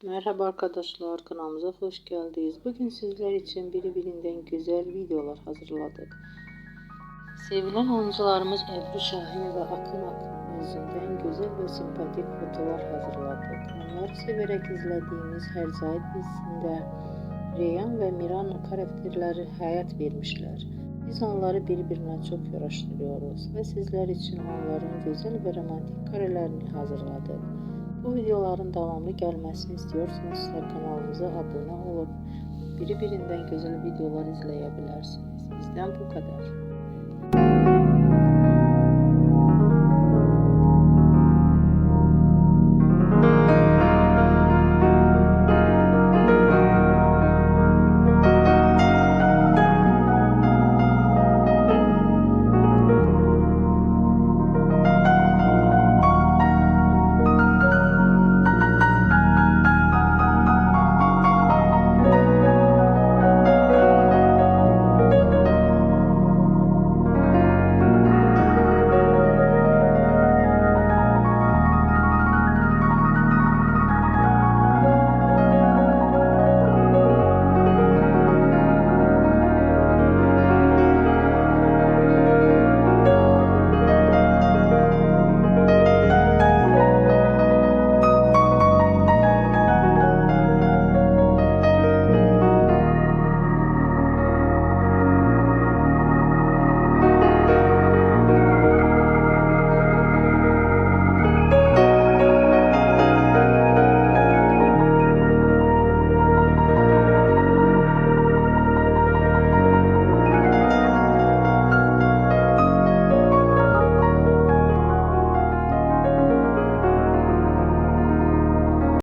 Merhaba arkadaşlar, kanalımıza hoş geldiniz. Bugün sizler için birbirinden güzel videolar hazırladık. Sevilen oyuncularımız Ebru Şahin ve Akın Akın yüzünden güzel ve sempatik fotolar hazırladık. Onları severek izlediğimiz Herzai dizisinde Reyhan ve Miran karakterleri hayat vermişler. Biz onları birbirine çok yaraştırıyoruz ve sizler için onların güzel ve romantik karelerini hazırladık. Bu videoların devamlı gelmesini istiyorsanız kanalımıza abone olup birbirinden güzel videolar izleyebilirsiniz. Bizden bu kadar.